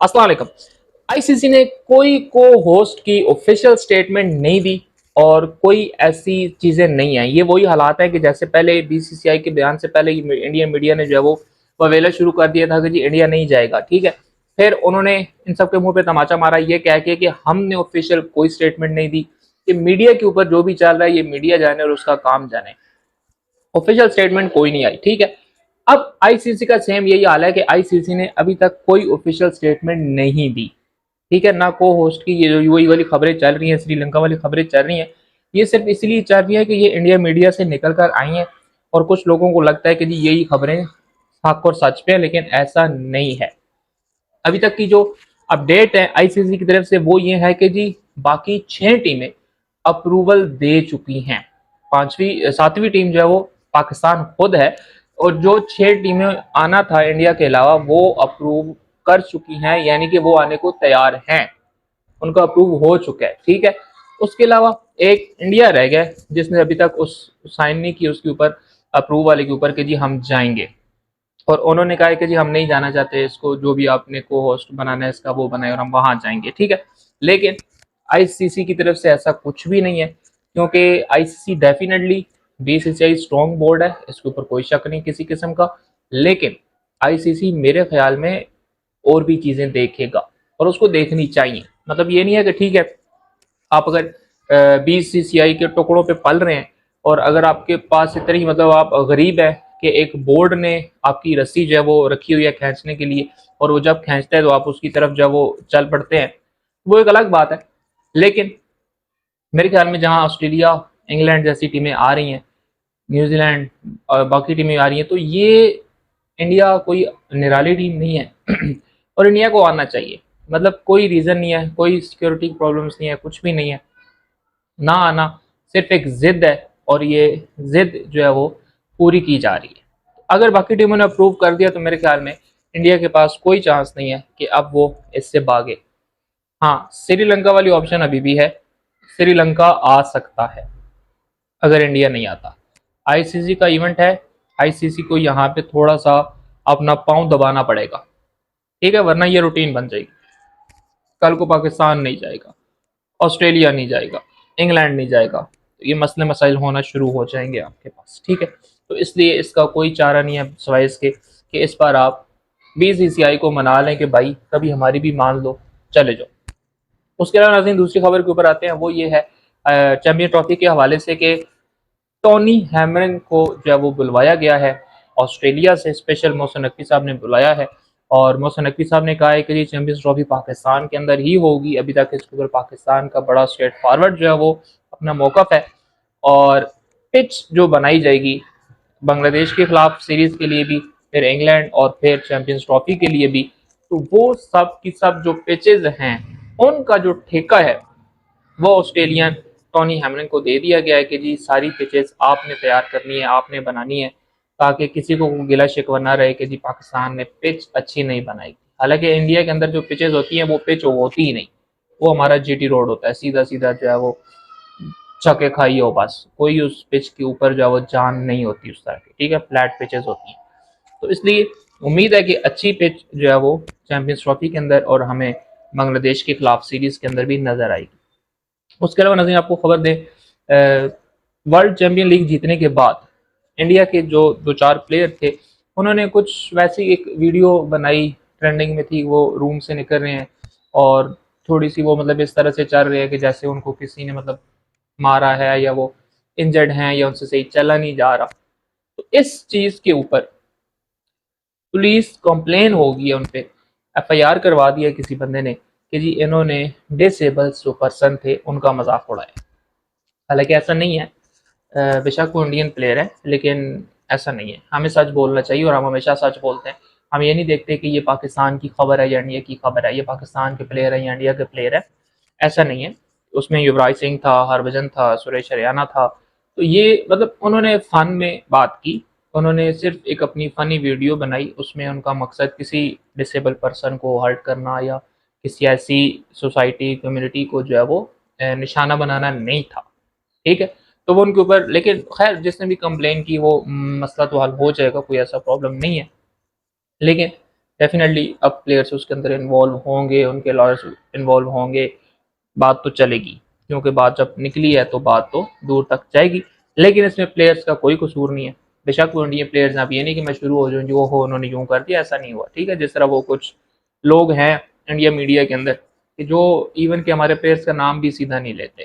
अस्सलाम वालेकुम। आईसीसी ने कोई को होस्ट की ऑफिशियल स्टेटमेंट नहीं दी और कोई ऐसी चीजें नहीं आई। ये वही हालात है कि जैसे पहले बीसीसीआई के बयान से पहले इंडिया मीडिया ने जो है वो ववेला शुरू कर दिया था कि जी इंडिया नहीं जाएगा, ठीक है। फिर उन्होंने इन सबके मुंह पे तमाचा मारा ये कह के कि हमने ऑफिशियल कोई स्टेटमेंट नहीं दी। ये मीडिया के ऊपर जो भी चल रहा है ये मीडिया जाने और उसका काम जाने। ऑफिशियल स्टेटमेंट कोई नहीं आई, ठीक है। अब आईसीसी का सेम यही हाल है कि आईसीसी ने अभी तक कोई ऑफिशियल स्टेटमेंट नहीं दी, ठीक है ना। को होस्ट की ये वही वाली खबरें चल रही हैं, श्रीलंका वाली खबरें चल रही हैं, ये सिर्फ इसलिए चल रही है कि ये इंडिया मीडिया से निकल कर आई हैं और कुछ लोगों को लगता है कि जी यही खबरें हक और सच पे है, लेकिन ऐसा नहीं है। अभी तक की जो अपडेट है आईसीसी की तरफ से वो ये है कि जी बाकी 6 टीमें अप्रूवल दे चुकी हैं। पांचवी सातवीं टीम जो है वो पाकिस्तान खुद है और जो 6 टीमें आना था इंडिया के अलावा वो अप्रूव कर चुकी हैं, यानी कि वो आने को तैयार हैं, उनका अप्रूव हो चुका है, ठीक है। उसके अलावा एक इंडिया रह गया जिसने अभी तक उस साइन नहीं की उसके ऊपर, अप्रूव वाले के ऊपर कि जी हम जाएंगे। और उन्होंने कहा है कि जी हम नहीं जाना चाहते, इसको जो भी आपने को होस्ट बनाना है इसका वो बनाए और हम वहां जाएंगे, ठीक है। लेकिन आईसीसी की तरफ से ऐसा कुछ भी नहीं है, क्योंकि ICC definitely BCCI strong board है, इसके ऊपर कोई शक नहीं किसी किस्म का। लेकिन आईसीसी मेरे ख्याल में और भी चीजें देखेगा और उसको देखनी चाहिए। मतलब ये नहीं है कि ठीक है आप अगर बीसीसीआई के टुकड़ों पे पल रहे हैं और अगर आपके पास इतनी ही मतलब आप गरीब है कि एक बोर्ड ने आपकी रस्सी जो है वो रखी हुई है खींचने के लिए और वो जब खींचता है तो आप उसकी तरफ जब वो चल पड़ते हैं, वो एक अलग बात है। लेकिन मेरे ख्याल में जहां ऑस्ट्रेलिया इंग्लैंड जैसी टीमें आ रही हैं, न्यूजीलैंड और बाकी टीमें आ रही हैं, तो ये इंडिया कोई निराली टीम नहीं है और इंडिया को आना चाहिए। मतलब कोई रीज़न नहीं है, कोई सिक्योरिटी प्रॉब्लम्स नहीं है, कुछ भी नहीं है। ना आना सिर्फ एक जिद है और ये जिद जो है वो पूरी की जा रही है। अगर बाकी टीमों ने अप्रूव कर दिया तो मेरे ख्याल में इंडिया के पास कोई चांस नहीं है कि अब वो इससे भागे। हाँ, श्रीलंका वाली ऑप्शन अभी भी है, श्रीलंका आ सकता है अगर इंडिया नहीं आता। आईसीसी का इवेंट है, आईसीसी को यहाँ पे थोड़ा सा अपना पांव दबाना पड़ेगा, ठीक है, वरना ये रूटीन बन जाएगी। कल को पाकिस्तान नहीं जाएगा, ऑस्ट्रेलिया नहीं जाएगा, इंग्लैंड नहीं जाएगा, तो ये मसले मसाइल होना शुरू हो जाएंगे आपके पास, ठीक है। तो इसलिए इसका कोई चारा नहीं है सिवाय इसके कि इस बार आप बीसीसीआई को मना लें कि भाई कभी हमारी भी मान लो, चले जाओ। उसके अलावा नाज़रीन दूसरी खबर के ऊपर आते हैं, वो ये है चैंपियन ट्रॉफी के हवाले से कि टोनी हैमरिन को जो है वो बुलवाया गया है ऑस्ट्रेलिया से, स्पेशल मोहसिन नकवी साहब ने बुलाया है और मोहसिन नकवी साहब ने कहा है कि ये चैंपियंस ट्रॉफी पाकिस्तान के अंदर ही होगी। अभी तक इसके ऊपर पाकिस्तान का बड़ा स्ट्रेट फॉरवर्ड जो है वो अपना मौकफ है और पिच जो बनाई जाएगी बांग्लादेश के खिलाफ सीरीज के लिए भी, फिर इंग्लैंड और फिर चैंपियंस ट्रॉफी के लिए भी, तो वो सब की सब जो पिचेज हैं उनका जो ठेका है वो ऑस्ट्रेलियन टॉनी हैमलिन को दे दिया गया है कि जी सारी पिचेस आपने तैयार करनी है, आपने बनानी है, ताकि किसी को गिला शिकवा ना रहे कि जी पाकिस्तान ने पिच अच्छी नहीं बनाई। हालांकि इंडिया के अंदर जो पिचेस होती हैं वो पिच होती ही नहीं, वो हमारा जीटी रोड होता है, सीधा सीधा जो है वो छके खाई हो, बस कोई उस पिच के ऊपर जो है वो जान नहीं होती उस तरह की, ठीक है, फ्लैट पिचेस होती हैं। तो इसलिए उम्मीद है कि अच्छी पिच जो है वो चैंपियंस ट्रॉफी के अंदर और हमें बांग्लादेश के खिलाफ सीरीज के अंदर भी नजर आएगी। उसके अलावा नज़ीर आपको खबर दें, वर्ल्ड चैंपियन लीग जीतने के बाद इंडिया के जो दो चार प्लेयर थे उन्होंने कुछ वैसी एक वीडियो बनाई, ट्रेंडिंग में थी, वो रूम से निकल रहे हैं और थोड़ी सी वो मतलब इस तरह से चल रहे हैं कि जैसे उनको किसी ने मतलब मारा है या वो इंजर्ड हैं या उनसे सही चला नहीं जा रहा। तो इस चीज़ के ऊपर पुलिस कंप्लेन होगी उन पे, एफआईआर करवा दिया किसी बंदे ने कि जी इन्होंने डिसेबल जो पर्सन थे उनका मजाक उड़ाया। हालांकि ऐसा नहीं है, बेशक वो इंडियन प्लेयर है लेकिन ऐसा नहीं है। हमें सच बोलना चाहिए और हम हमेशा सच बोलते हैं। हम ये नहीं देखते कि ये पाकिस्तान की खबर है या इंडिया की खबर है, ये पाकिस्तान के प्लेयर है या इंडिया के प्लेयर है, ऐसा नहीं है। उसमें युवराज सिंह था, हरभजन था, सुरेश हरियाणा था। तो ये मतलब उन्होंने फन में बात की, उन्होंने सिर्फ एक अपनी फनी वीडियो बनाई, उसमें उनका मकसद किसी डिसेबल पर्सन को हर्ट करना या किसी ऐसी सोसाइटी कम्युनिटी को जो है वो निशाना बनाना नहीं था, ठीक है। तो वो उनके ऊपर, लेकिन खैर जिसने भी कंप्लेन की वो मसला तो हल हो जाएगा, कोई ऐसा प्रॉब्लम नहीं है। लेकिन डेफिनेटली अब प्लेयर्स उसके अंदर इन्वॉल्व होंगे, उनके लॉयर्स इन्वॉल्व होंगे, बात तो चलेगी, क्योंकि बात जब निकली है तो बात तो दूर तक जाएगी। लेकिन इसमें प्लेयर्स का कोई कसूर नहीं है। बेशक वो इंडियन प्लेयर्स, अब ये नहीं कि मैं शुरू हो जाऊँ जो हो उन्होंने यूं कर दिया, ऐसा नहीं हुआ, ठीक है। जिस तरह वो कुछ लोग हैं इंडिया मीडिया के अंदर कि जो इवन के हमारे प्लेयर्स का नाम भी सीधा नहीं लेते,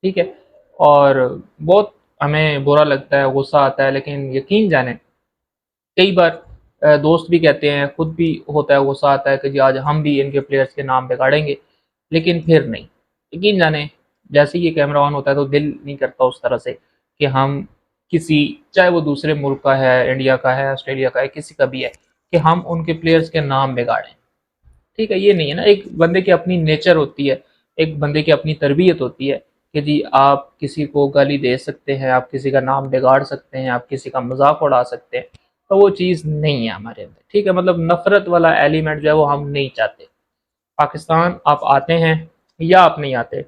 ठीक है। और बहुत हमें बुरा लगता है, गुस्सा आता है, लेकिन यकीन जाने कई बार दोस्त भी कहते हैं, खुद भी होता है, गुस्सा आता है कि जी आज हम भी इनके प्लेयर्स के नाम बिगाड़ेंगे, लेकिन फिर नहीं। यकीन जाने जैसे ही ये कैमरा ऑन होता है तो दिल नहीं करता उस तरह से कि हम किसी, चाहे वो दूसरे मुल्क का है, इंडिया का है, ऑस्ट्रेलिया का है, किसी का भी है, कि हम उनके प्लेयर्स के नाम बिगाड़ें, ठीक है। ये नहीं है ना, एक बंदे की अपनी नेचर होती है, एक बंदे की अपनी तरबियत होती है कि जी आप किसी को गाली दे सकते हैं, आप किसी का नाम बिगाड़ सकते हैं, आप किसी का मजाक उड़ा सकते हैं, तो वो चीज़ नहीं है हमारे अंदर, ठीक है। मतलब नफरत वाला एलिमेंट जो है वो हम नहीं चाहते। पाकिस्तान आप आते हैं या आप नहीं आते,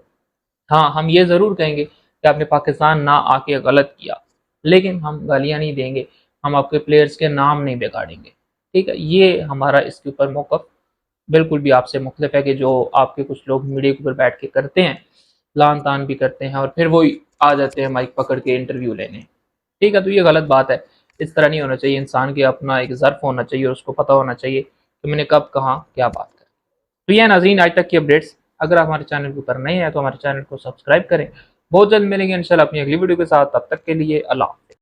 हाँ हम ये ज़रूर कहेंगे कि आपने पाकिस्तान ना आके गलत किया, लेकिन हम गालियाँ नहीं देंगे, हम आपके प्लेयर्स के नाम नहीं बिगाड़ेंगे, ठीक है। ये हमारा इसके ऊपर मौक़िफ़ बिल्कुल भी आपसे मुख्तलिफ है कि जो आपके कुछ लोग मीडिया के ऊपर बैठ के करते हैं, लान तान भी करते हैं और फिर वो आ जाते हैं माइक पकड़ के इंटरव्यू लेने, ठीक है। तो ये गलत बात है, इस तरह नहीं होना चाहिए। इंसान के अपना एक ज़र्फ होना चाहिए और उसको पता होना चाहिए कि मैंने कब कहाँ क्या बात करी। तो ये नाज़रीन आज तक की अपडेट्स। अगर आप हमारे चैनल के ऊपर नए हैं तो हमारे चैनल को सब्सक्राइब करें। बहुत जल्द मिलेंगे इंशाल्लाह अपनी अगली वीडियो के साथ, तब तक के लिए अल्लाह।